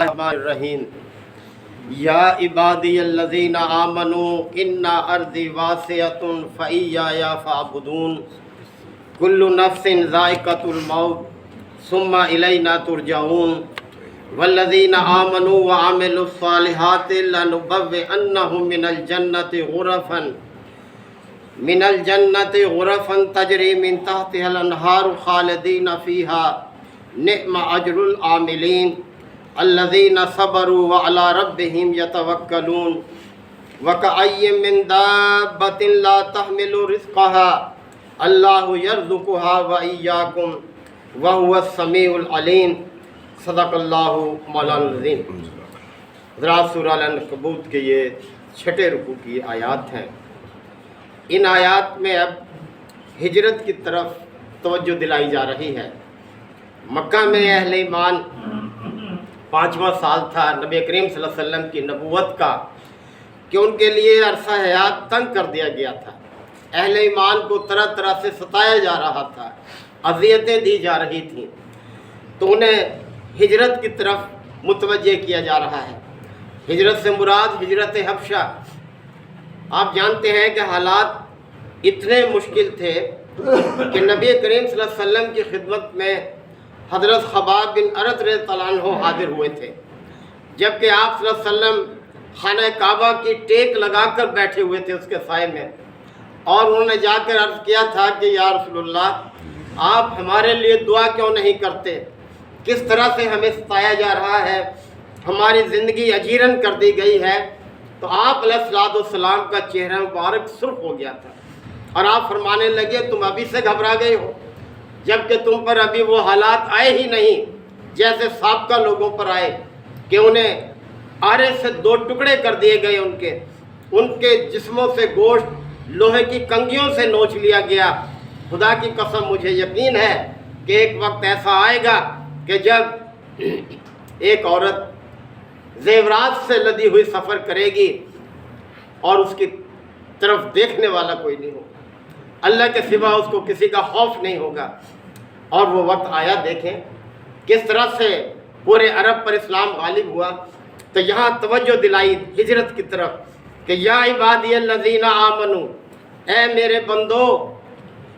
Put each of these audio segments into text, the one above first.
الرحمن الرحیم یا عبادی الذین آمنوا ان ارضی واسعۃ فإیایا فاعبدون کل نفس ذائقۃ الموت ثم الینا ترجعون والذین آمنوا وعملوا الصالحات لنبوئنہم من الجنة غرفا تجری من تحتها الانہار خالدین فیہا نعم اجر العاملین الذین صبروا وعلی ربہم یتوکلون وکأی من دابۃ لا تحمل رزقها اللہ یرزقها وإیاکم وہو السمیع العلیم صدق اللہ مولانا العظیم۔ حضرات سورہ العنکبوت کے یہ چھٹے رکوع کی آیات ہیں۔ ان آیات میں اب ہجرت کی طرف توجہ دلائی جا رہی ہے۔ مکہ میں اہل ایمان 5واں سال تھا نبی کریم صلی اللہ علیہ وسلم کی نبوت کا کہ ان کے لیے عرصہ حیات تنگ کر دیا گیا تھا۔ اہل ایمان کو طرح طرح سے ستایا جا رہا تھا، اذیتیں دی جا رہی تھیں، تو انہیں ہجرت کی طرف متوجہ کیا جا رہا ہے۔ ہجرت سے مراد ہجرت حبشہ۔ آپ جانتے ہیں کہ حالات اتنے مشکل تھے کہ نبی کریم صلی اللہ علیہ وسلم کی خدمت میں حضرت خباب بن ارت رضی اللہ عنہ حاضر ہوئے تھے، جبکہ آپ صلی اللہ علیہ وسلم خانہ کعبہ کی ٹیک لگا کر بیٹھے ہوئے تھے اس کے سائے میں، اور انہوں نے جا کر عرض کیا تھا کہ یا رسول اللہ آپ ہمارے لیے دعا کیوں نہیں کرتے؟ کس طرح سے ہمیں ستایا جا رہا ہے، ہماری زندگی اجیرن کر دی گئی ہے۔ تو آپ علیہ السلام کا چہرہ مبارک سرخ ہو گیا تھا، اور آپ فرمانے لگے تم ابھی سے گھبرا گئے ہو، جبکہ تم پر ابھی وہ حالات آئے ہی نہیں جیسے سابقہ لوگوں پر آئے کہ انہیں آرے سے 2 ٹکڑے کر دیے گئے، ان کے جسموں سے گوشت لوہے کی کنگھیوں سے نوچ لیا گیا۔ خدا کی قسم مجھے یقین ہے کہ ایک وقت ایسا آئے گا کہ جب ایک عورت زیورات سے لدی ہوئی سفر کرے گی اور اس کی طرف دیکھنے والا کوئی نہیں ہوگا، اللہ کے سوا اس کو کسی کا خوف نہیں ہوگا۔ اور وہ وقت آیا، دیکھیں کس طرح سے پورے عرب پر اسلام غالب ہوا۔ تو یہاں توجہ دلائی ہجرت کی طرف کہ یا عبادی الذین آمنو، اے میرے بندو۔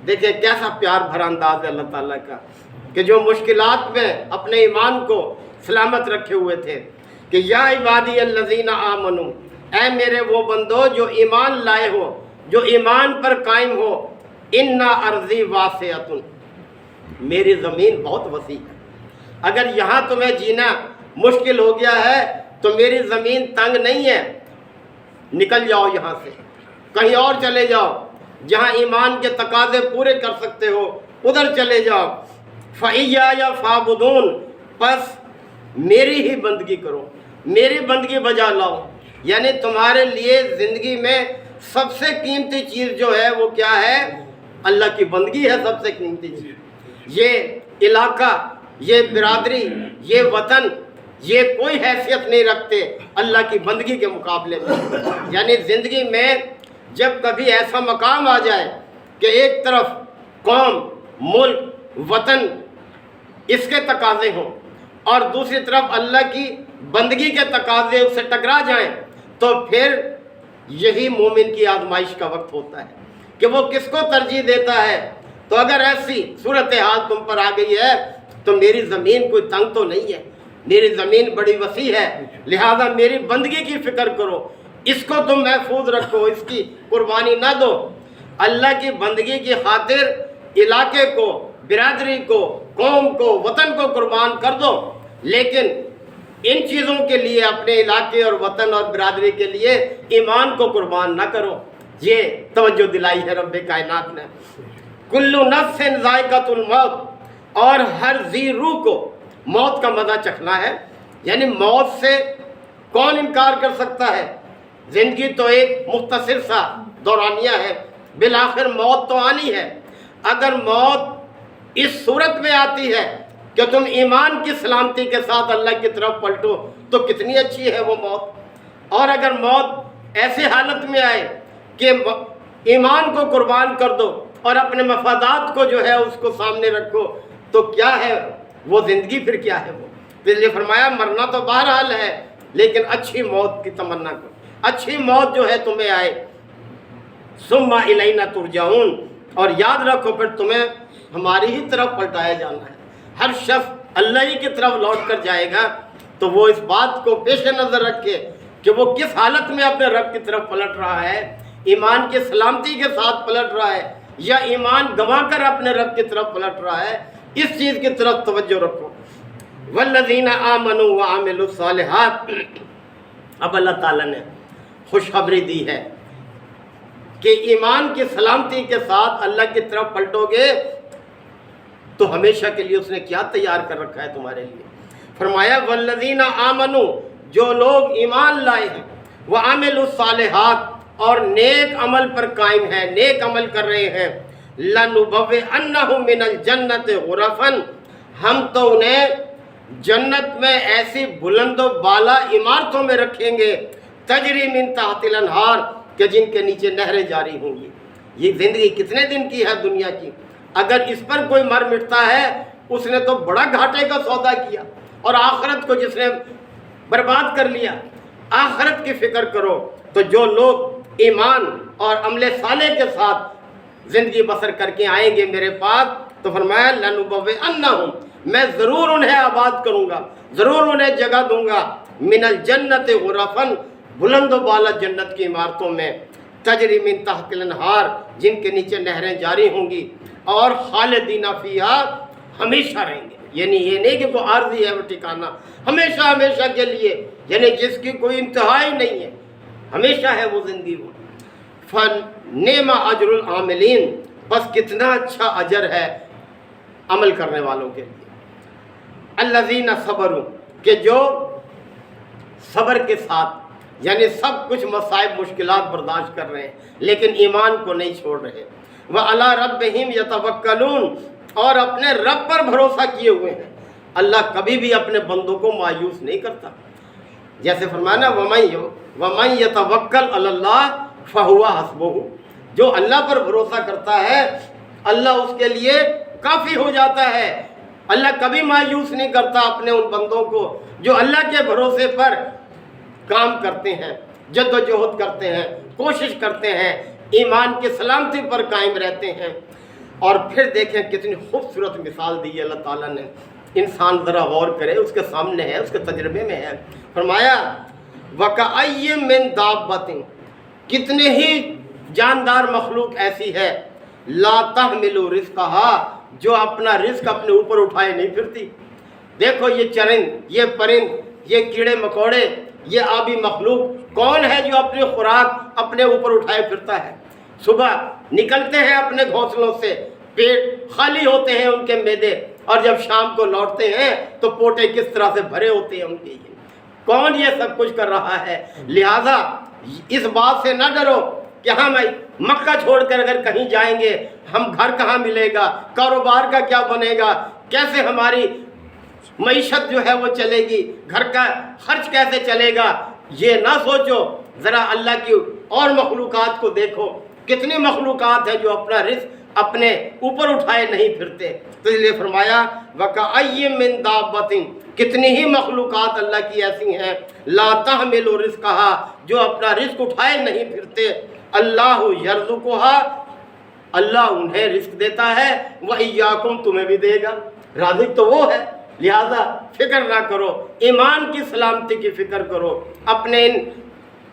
دیکھیں کیسا پیار بھرا انداز ہے اللہ تعالیٰ کا کہ جو مشکلات میں اپنے ایمان کو سلامت رکھے ہوئے تھے کہ یا عبادی الذین آمنو، اے میرے وہ بندو جو ایمان لائے ہو، جو ایمان پر قائم ہو، ان ارضی واسعۃ، میری زمین بہت وسیع ہے۔ اگر یہاں تمہیں جینا مشکل ہو گیا ہے تو میری زمین تنگ نہیں ہے، نکل جاؤ یہاں سے، کہیں اور چلے جاؤ، جہاں ایمان کے تقاضے پورے کر سکتے ہو ادھر چلے جاؤ۔ فإیایا فاعبدون، پس میری ہی بندگی کرو، میری بندگی بجا لاؤ۔ یعنی تمہارے لیے زندگی میں سب سے قیمتی چیز جو ہے وہ کیا ہے؟ اللہ کی بندگی ہے سب سے قیمتی چیز۔ یہ علاقہ، یہ برادری، یہ وطن، یہ کوئی حیثیت نہیں رکھتے اللہ کی بندگی کے مقابلے میں۔ یعنی زندگی میں جب کبھی ایسا مقام آ جائے کہ ایک طرف قوم، ملک، وطن اس کے تقاضے ہوں اور دوسری طرف اللہ کی بندگی کے تقاضے اس سے ٹکرا جائیں، تو پھر یہی مومن کی آزمائش کا وقت ہوتا ہے کہ وہ کس کو ترجیح دیتا ہے۔ تو اگر ایسی صورتحال تم پر آ گئی ہے تو میری زمین کوئی تنگ تو نہیں ہے، میری زمین بڑی وسیع ہے، لہذا میری بندگی کی فکر کرو، اس کو تم محفوظ رکھو، اس کی قربانی نہ دو۔ اللہ کی بندگی کی خاطر علاقے کو، برادری کو، قوم کو، وطن کو قربان کر دو، لیکن ان چیزوں کے لیے، اپنے علاقے اور وطن اور برادری کے لیے ایمان کو قربان نہ کرو۔ یہ توجہ دلائی ہے رب کائنات نے۔ کل نفس ذائقۃ الموت، اور ہر ذی روح کو موت کا مزہ چکھنا ہے۔ یعنی موت سے کون انکار کر سکتا ہے؟ زندگی تو ایک مختصر سا دورانیہ ہے، بالآخر موت تو آنی ہے۔ اگر موت اس صورت میں آتی ہے کہ تم ایمان کی سلامتی کے ساتھ اللہ کی طرف پلٹو تو کتنی اچھی ہے وہ موت۔ اور اگر موت ایسے حالت میں آئے کہ ایمان کو قربان کر دو اور اپنے مفادات کو جو ہے اس کو سامنے رکھو، تو کیا ہے وہ زندگی؟ پھر کیا ہے وہ؟ تو اس لیے فرمایا مرنا تو بہرحال ہے، لیکن اچھی موت کی تمنا کرو، اچھی موت جو ہے تمہیں آئے۔ ثم الینا ترجعون، اور یاد رکھو پھر تمہیں ہماری ہی طرف پلٹایا جانا ہے۔ ہر شخص اللہ ہی کی طرف لوٹ کر جائے گا، تو وہ اس بات کو پیش نظر رکھے کہ وہ کس حالت میں اپنے رب کی طرف پلٹ رہا ہے، ایمان کی سلامتی کے ساتھ پلٹ رہا ہے یا ایمان گنوا کر اپنے رب کی طرف پلٹ رہا ہے۔ اس چیز کی طرف توجہ رکھو۔ والذین آمنوا وعملوا الصالحات، اب اللہ تعالیٰ نے خوشخبری دی ہے کہ ایمان کی سلامتی کے ساتھ اللہ کی طرف پلٹو گے تو ہمیشہ کے لیے اس نے کیا تیار کر رکھا ہے تمہارے لیے۔ فرمایا والذین آمنوا، جو لوگ ایمان لائے ہیں، وعملوا الصالحات، اور نیک عمل پر قائم ہیں، نیک عمل کر رہے ہیں، لنبوئنہم من الجنت غرفا، ہم تو انہیں جنت میں ایسی بلند و بالا عمارتوں میں رکھیں گے، تجری من تحت الانہار، کہ جن کے نیچے نہریں جاری ہوں گی۔ یہ زندگی کتنے دن کی ہے دنیا کی، اگر اس پر کوئی مر مٹتا ہے اس نے تو بڑا گھاٹے کا سودا کیا، اور آخرت کو جس نے برباد کر لیا۔ آخرت کی فکر کرو۔ تو جو لوگ ایمان اور عمل صالح کے ساتھ زندگی بسر کر کے آئیں گے میرے پاس، تو فرمایا لنبوئنہم، میں ضرور انہیں آباد کروں گا، ضرور انہیں جگہ دوں گا، من الجنت غرفا، بلند و بالا جنت کی عمارتوں میں، تجری من تحت الانہار، جن کے نیچے نہریں جاری ہوں گی، اور خالدین فیہا، ہمیشہ رہیں گے۔ یعنی یہ نہیں کہ کوئی عارضی ہے وہ ٹھکانہ، ہمیشہ ہمیشہ کے لیے، یعنی جس کی کوئی انتہا ہی نہیں ہے، ہمیشہ ہے وہ زندگی وہ۔ فَنِعْمَ أَجْرُ الْعَامِلِينَ، بس کتنا اچھا اجر ہے عمل کرنے والوں کے لیے۔ الَّذِينَ صَبَرُوا، کہ جو صبر کے ساتھ، یعنی سب کچھ مصائب مشکلات برداشت کر رہے ہیں لیکن ایمان کو نہیں چھوڑ رہے۔ وَعَلَىٰ رَبِّهِمْ يَتَوَكَّلُونَ، اور اپنے رب پر بھروسہ کیے ہوئے ہیں۔ اللہ کبھی بھی اپنے بندوں کو مایوس نہیں کرتا۔ جیسے فرمانا وَمَن يَتَوَكَّلْ عَلَى اللَّهِ فَهُوَ حَسْبُهُ، جو اللہ پر بھروسہ کرتا ہے اللہ اس کے لیے کافی ہو جاتا ہے۔ اللہ کبھی مایوس نہیں کرتا اپنے ان بندوں کو جو اللہ کے بھروسے پر کام کرتے ہیں، جد و جہد کرتے ہیں، کوشش کرتے ہیں، ایمان کی سلامتی پر قائم رہتے ہیں۔ اور پھر دیکھیں کتنی خوبصورت مثال دی ہے اللہ تعالیٰ نے، انسان ذرا غور کرے، اس کے سامنے ہے، اس کے تجربے میں ہے۔ فرمایا وَكَأَيٍّ مِّن دَابَّةٍ، کتنے ہی جاندار مخلوق ایسی ہے، لا تحمل رزقها، جو اپنا رزق اپنے اوپر اٹھائے نہیں پھرتی۔ دیکھو یہ چرند، یہ پرند، یہ کیڑے مکوڑے، یہ آبی مخلوق کون ہے جو اپنی خوراک اپنے اوپر اٹھائے پھرتا ہے؟ صبح نکلتے ہیں اپنے گھونسلوں سے، پیٹ خالی ہوتے ہیں ان کے معدے، اور جب شام کو لوٹتے ہیں تو پوٹے کس طرح سے بھرے ہوتے ہیں ان کے۔ کون یہ سب کچھ کر رہا ہے؟ لہذا اس بات سے نہ ڈرو کہ ہم مکہ چھوڑ کر اگر کہیں جائیں گے ہم گھر کہاں ملے گا، کاروبار کا کیا بنے گا، کیسے ہماری معیشت جو ہے وہ چلے گی، گھر کا خرچ کیسے چلے گا۔ یہ نہ سوچو، ذرا اللہ کی اور مخلوقات کو دیکھو، کتنی مخلوقات ہیں جو اپنا رزق اپنے اوپر اٹھائے نہیں پھرتے۔ تو اس لیے فرمایا وَكَأَيٍّ مِّن دَابَّةٍ، کتنی ہی مخلوقات اللہ کی ایسی ہیں، لا تحمل رزقها، جو اپنا رزق اٹھائے نہیں پھرتے۔ اللہ یرزقها، اللہ انہیں رزق دیتا ہے، وَإِيَّاكُمْ، تمہیں بھی دے گا۔ رازق تو وہ ہے، لہذا فکر نہ کرو، ایمان کی سلامتی کی فکر کرو، اپنے ان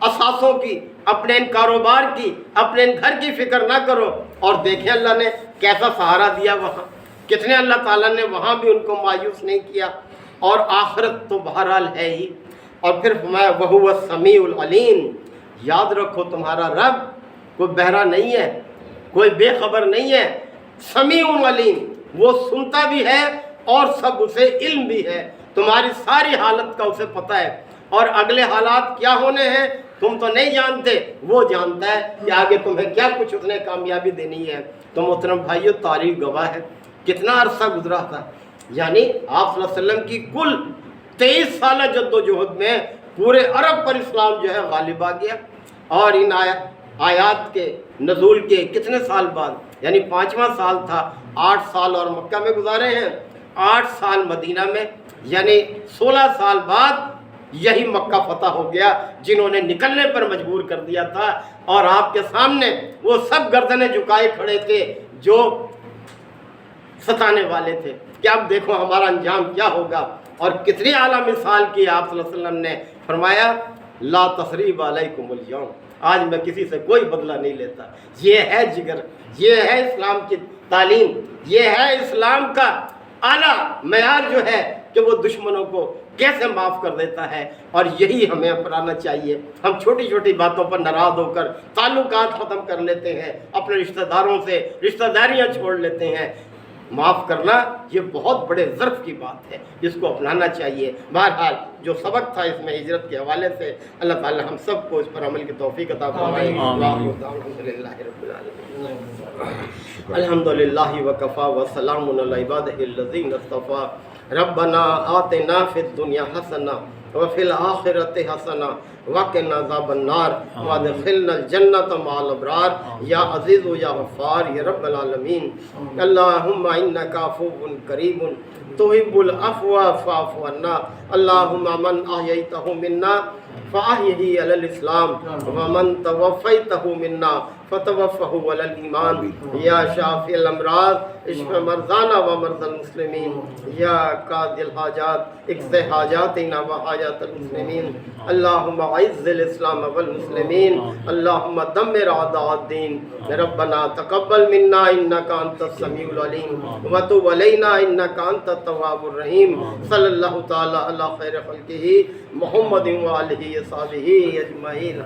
اثاثوں کی، اپنے ان کاروبار کی، اپنے ان گھر کی فکر نہ کرو۔ اور دیکھیں اللہ نے کیسا سہارا دیا وہاں، کتنے اللہ تعالیٰ نے وہاں بھی ان کو مایوس نہیں کیا۔ اور آخرت تو بہرحال ہے ہی۔ اور پھر فرمایا وَهُوَ السَّمِيعُ الْعَلِيمُ، یاد رکھو تمہارا رب کوئی بہرا نہیں ہے، کوئی بے خبر نہیں ہے، سمیع علیم، وہ سنتا بھی ہے اور سب اسے علم بھی ہے، تمہاری ساری حالت کا اسے پتہ ہے، اور اگلے حالات کیا ہونے ہیں تم تو نہیں جانتے، وہ جانتا ہے کہ آگے تمہیں کیا کچھ اس نے کامیابی دینی ہے۔ تو محترم بھائیو، تاریخ گواہ ہے کتنا عرصہ گزرا تھا، یعنی آپ صلی اللہ علیہ وسلم کی کل 23 سالہ جد و جہد میں پورے عرب پر اسلام جو ہے غالب آ گیا۔ اور ان آیات کے نزول کے کتنے سال بعد، یعنی 5واں سال تھا، 8 سال اور مکہ میں گزارے ہیں، 8 سال مدینہ میں، یعنی 16 سال بعد یہی مکہ فتح ہو گیا جنہوں نے نکلنے پر مجبور کر دیا تھا، اور آپ کے سامنے وہ سب گردنیں جھکائے کھڑے تھے جو ستانے والے تھے کہ اب دیکھو ہمارا انجام کیا ہوگا۔ اور کتنی اعلیٰ مثال کی آپ صلی اللہ علیہ وسلم نے فرمایا لا تثریب علیکم الیوم، آج میں کسی سے کوئی بدلہ نہیں لیتا۔ یہ ہے جگر، یہ ہے اسلام کی تعلیم، یہ ہے اسلام کا اعلیٰ معیار جو ہے کہ وہ دشمنوں کو کیسے معاف کر دیتا ہے، اور یہی ہمیں اپنانا چاہیے۔ ہم چھوٹی چھوٹی باتوں پر ناراض ہو کر تعلقات ختم کر لیتے ہیں، اپنے رشتہ داروں سے رشتہ داریاں چھوڑ لیتے ہیں۔ معاف کرنا یہ بہت بڑے ظرف کی بات ہے، جس کو اپنانا چاہیے۔ بہرحال جو سبق تھا اس میں ہجرت کے حوالے سے، اللہ تعالی ہم سب کو اس پر عمل کی توفیق عطا فرمائے۔ الحمدللہ رب العالمین، الحمدللہ وکفا وسلام علی عبادہ الذین اصطفیٰ، ربنا آتنا فی الدنیا حسنہ وفی الآخرۃ حسنہ وقنا عذاب النار وادخلنا الجنۃ مع الابرار، یا عزیز و یا غفار یا رب العالمین۔ اللہم انک عفو کریم تحب العفو فاعف عنا، اللہم من احییتہ منا فاحیہ علی الاسلام ومن توفیتہ منا فتوفہ علی الایمان، یا شافی الامراض اشف مرضانا و مرضى المسلمین، یا قاضی الحاجات اقض حاجاتنا و حاجات المسلمین، اللہم اعز الاسلام والمسلمین، اللہم دمر اعداء الدین، ربنا تقبل منا انک انت السمیع العلیم وتب علینا انک انت التواب الرحیم، صلی اللہ تعالی علی خیر خلقہ محمد و آلہ وصحبہ اجمعین۔